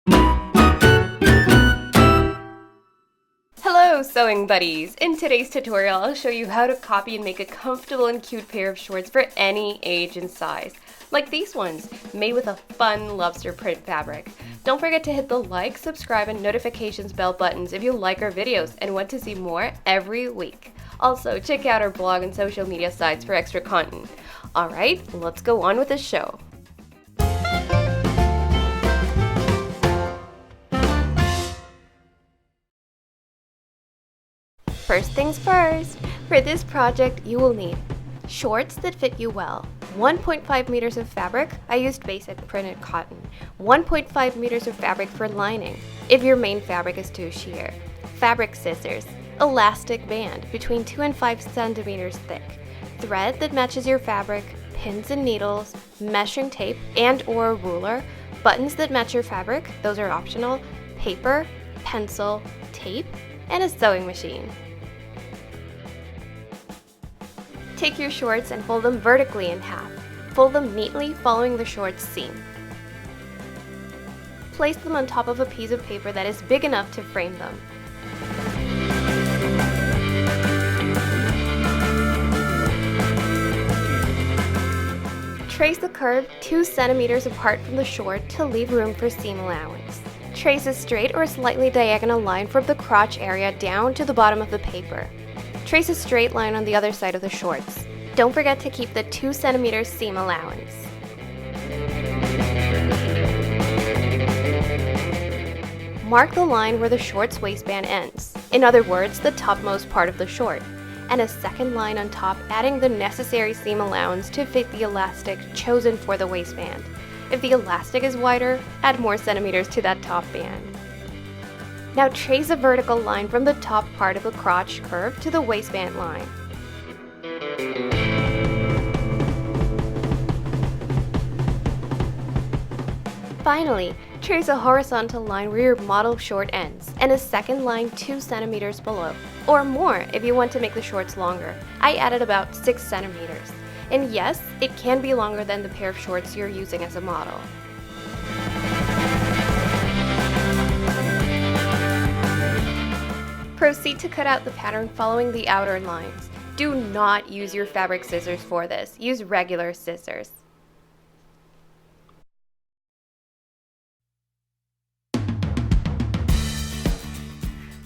Hello sewing buddies! In today's tutorial I'll show you how to copy and make a comfortable and cute pair of shorts for any age and size, like these ones, made with a fun lobster print fabric. Don't forget to hit the like, subscribe, and notifications bell buttons if you like our videos and want to see more every week. Also, check out our blog and social media sites for extra content. Alright, let's go on with the show. First things first, for this project you will need shorts that fit you well, 1.5 meters of fabric, I used basic printed cotton, 1.5 meters of fabric for lining, if your main fabric is too sheer, fabric scissors, elastic band between 2 and 5 centimeters thick, thread that matches your fabric, pins and needles, measuring tape and or ruler, buttons that match your fabric, those are optional, paper, pencil, tape, and a sewing machine. Take your shorts and fold them vertically in half. Fold them neatly following the shorts seam. Place them on top of a piece of paper that is big enough to frame them. Trace the curve 2 centimeters apart from the short to leave room for seam allowance. Trace a straight or slightly diagonal line from the crotch area down to the bottom of the paper. Trace a straight line on the other side of the shorts. Don't forget to keep the 2 centimeters seam allowance. Mark the line where the short's waistband ends, in other words, the topmost part of the short, and a second line on top adding the necessary seam allowance to fit the elastic chosen for the waistband. If the elastic is wider, add more centimeters to that top band. Now trace a vertical line from the top part of the crotch curve to the waistband line. Finally, trace a horizontal line where your model short ends, and a second line 2 centimeters below, or more if you want to make the shorts longer. I added about 6 centimeters. And yes, it can be longer than the pair of shorts you're using as a model. Proceed to cut out the pattern following the outer lines. Do not use your fabric scissors for this. Use regular scissors.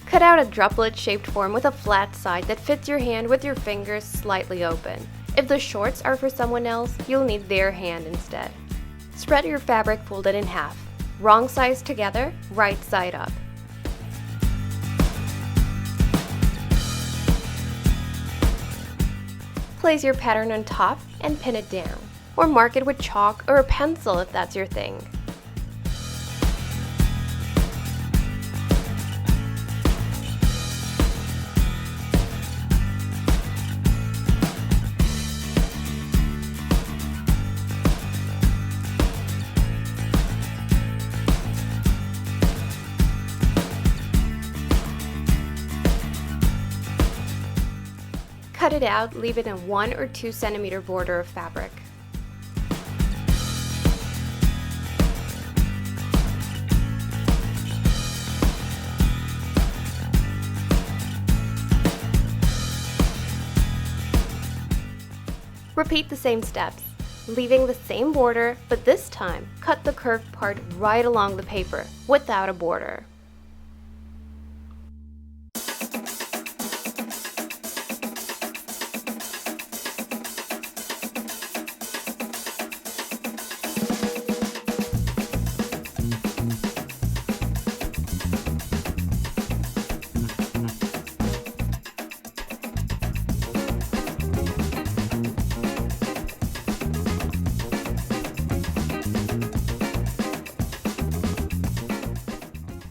Cut out a droplet-shaped form with a flat side that fits your hand with your fingers slightly open. If the shorts are for someone else, you'll need their hand instead. Spread your fabric folded in half. Wrong sides together, right side up. Place your pattern on top and pin it down, or mark it with chalk or a pencil if that's your thing. Cut it out, leave it in 1 or 2 centimeter border of fabric. Repeat the same steps, leaving the same border, but this time cut the curved part right along the paper without a border.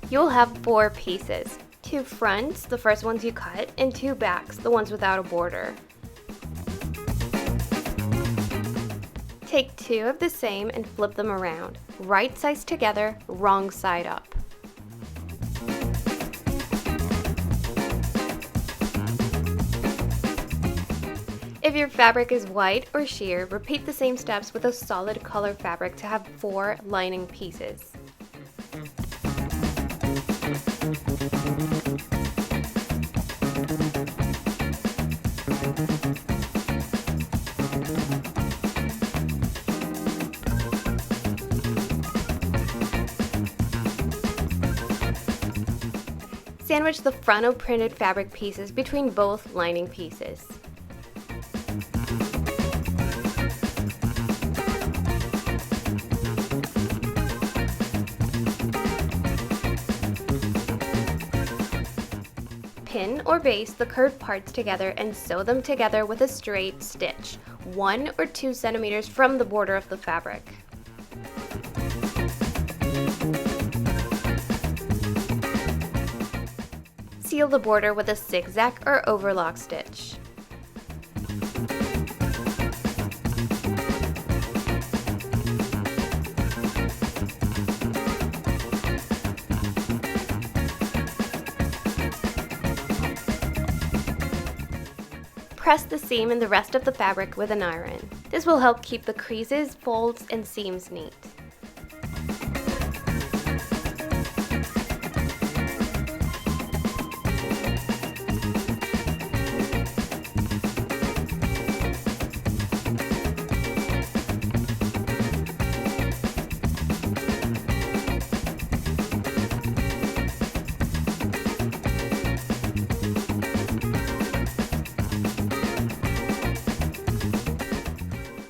You'll have 4 pieces, 2 fronts, the first ones you cut, and 2 backs, the ones without a border. Take 2 of the same and flip them around, right sides together, wrong side up. If your fabric is white or sheer, repeat the same steps with a solid color fabric to have 4 lining pieces. Sandwich the frontal printed fabric pieces between both lining pieces. Pin or baste the curved parts together and sew them together with a straight stitch, 1 or 2 centimeters from the border of the fabric. Seal the border with a zigzag or overlock stitch. Press the seam in the rest of the fabric with an iron. This will help keep the creases, folds, and seams neat.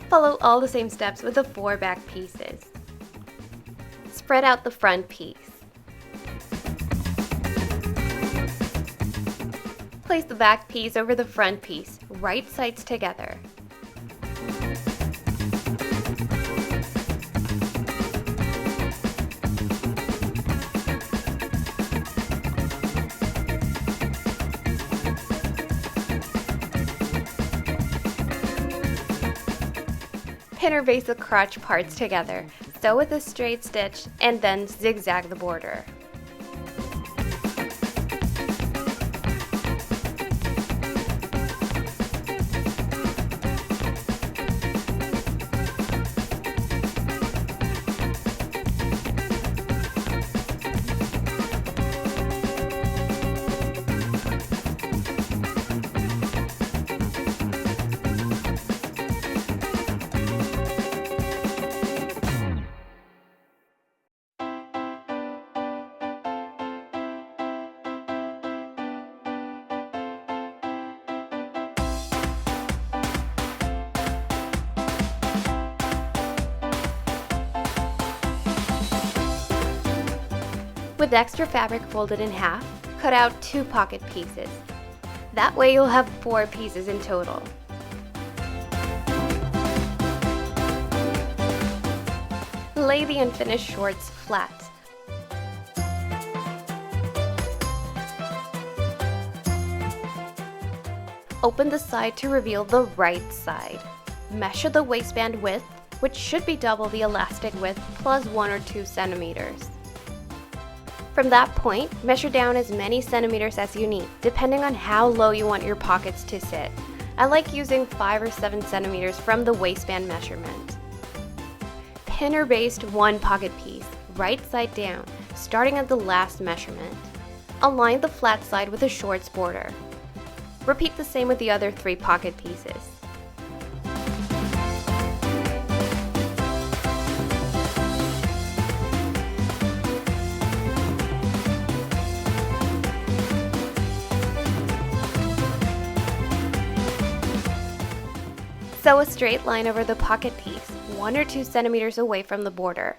Follow all the same steps with the 4 back pieces. Spread out the front piece. Place the back piece over the front piece, right sides together. Pin or baste the crotch parts together, sew with a straight stitch, and then zigzag the border. With extra fabric folded in half, cut out 2 pocket pieces. That way you'll have 4 pieces in total. Lay the unfinished shorts flat. Open the side to reveal the right side. Measure the waistband width, which should be double the elastic width plus 1 or 2 centimeters. From that point, measure down as many centimeters as you need, depending on how low you want your pockets to sit. I like using 5 or 7 centimeters from the waistband measurement. Pin or baste 1 pocket piece, right side down, starting at the last measurement. Align the flat side with a shorts border. Repeat the same with the other 3 pocket pieces. Sew a straight line over the pocket piece, 1 or 2 centimeters away from the border.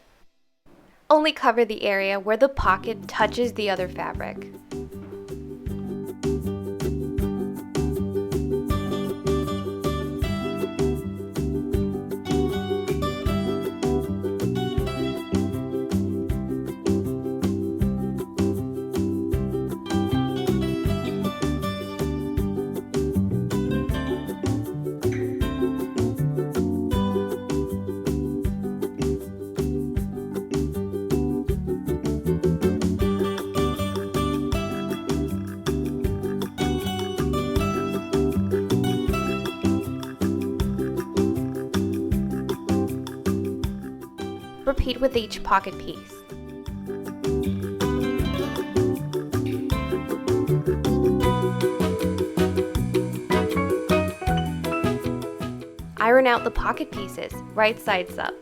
Only cover the area where the pocket touches the other fabric. Repeat with each pocket piece. Iron out the pocket pieces, right sides up.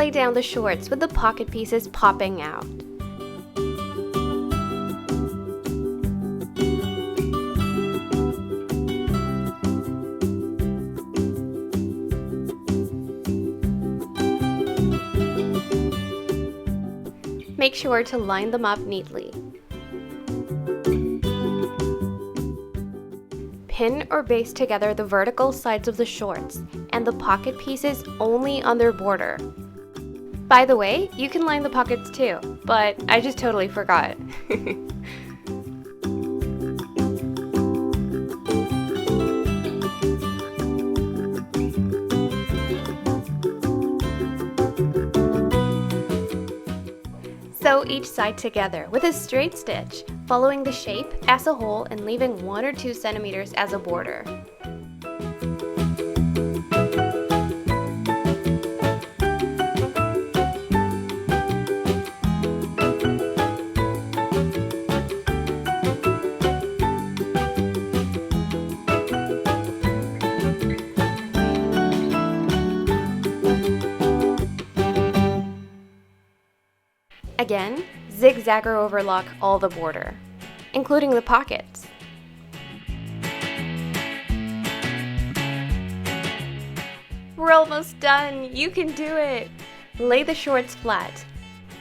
lay down the shorts with the pocket pieces popping out. Make sure to line them up neatly. Pin or baste together the vertical sides of the shorts and the pocket pieces only on their border. By the way, you can line the pockets too, but I just totally forgot. Sew each side together with a straight stitch, following the shape as a whole and leaving 1 or 2 centimeters as a border. Again, zigzag or overlock all the border, including the pockets. We're almost done! You can do it! Lay the shorts flat.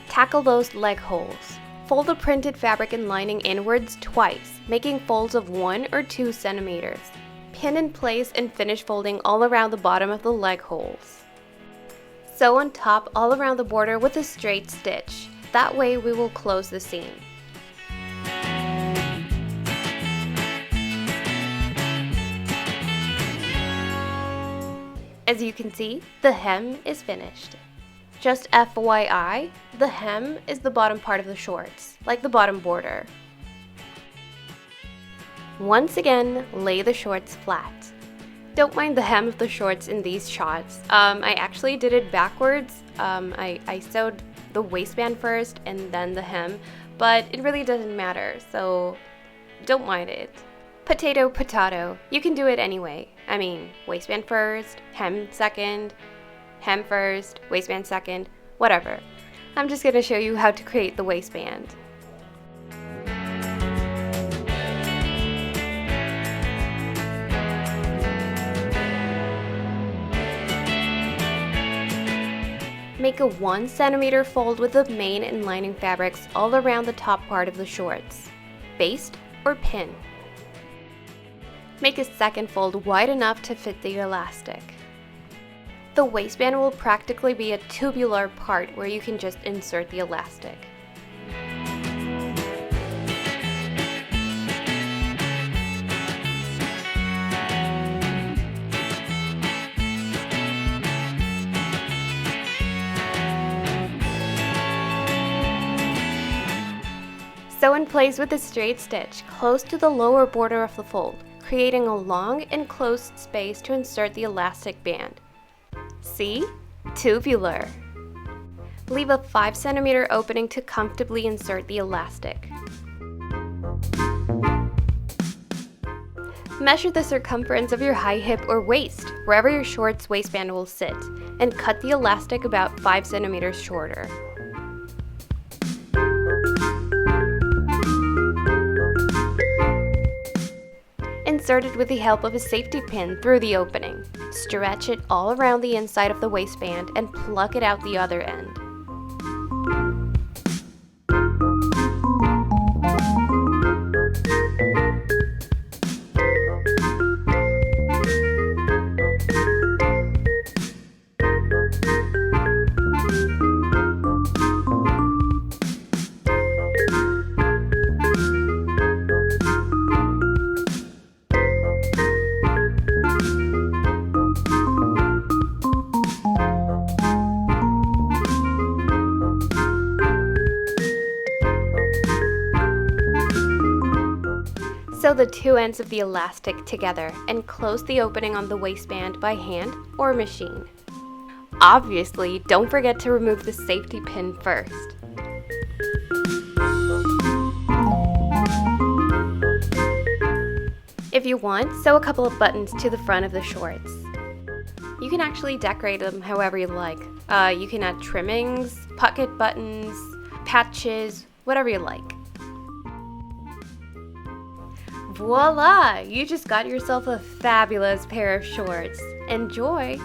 Tackle those leg holes. Fold the printed fabric and lining inwards twice, making folds of 1 or 2 centimeters. Pin in place and finish folding all around the bottom of the leg holes. Sew on top all around the border with a straight stitch. That way we will close the seam. As you can see, the hem is finished. Just FYI, the hem is the bottom part of the shorts, like the bottom border. Once again, lay the shorts flat. Don't mind the hem of the shorts in these shots. I actually did it backwards. I sewed the waistband first and then the hem, but it really doesn't matter, so don't mind it. Potato, potato, you can do it anyway. I mean, waistband first, hem second, hem first, waistband second, whatever. I'm just gonna show you how to create the waistband. Make a 1 centimeter fold with the main and lining fabrics all around the top part of the shorts. Baste or pin. Make a second fold wide enough to fit the elastic. The waistband will practically be a tubular part where you can just insert the elastic. Sew in place with a straight stitch close to the lower border of the fold, creating a long enclosed space to insert the elastic band. See? Tubular. Leave a 5 centimeter opening to comfortably insert the elastic. Measure the circumference of your high hip or waist, wherever your shorts waistband will sit, and cut the elastic about 5 centimeters shorter. Insert it with the help of a safety pin through the opening. Stretch it all around the inside of the waistband and pluck it out the other end. Sew the two ends of the elastic together and close the opening on the waistband by hand or machine. Obviously, don't forget to remove the safety pin first. If you want, sew a couple of buttons to the front of the shorts. You can actually decorate them however you like. You can add trimmings, pucket buttons, patches, whatever you like. Voila! You just got yourself a fabulous pair of shorts. Enjoy!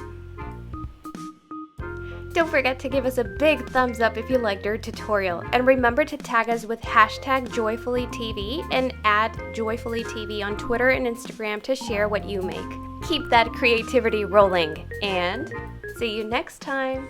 Don't forget to give us a big thumbs up if you liked our tutorial, and remember to tag us with #JoyfullyTV and add JoyfullyTV on Twitter and Instagram to share what you make. Keep that creativity rolling, and see you next time!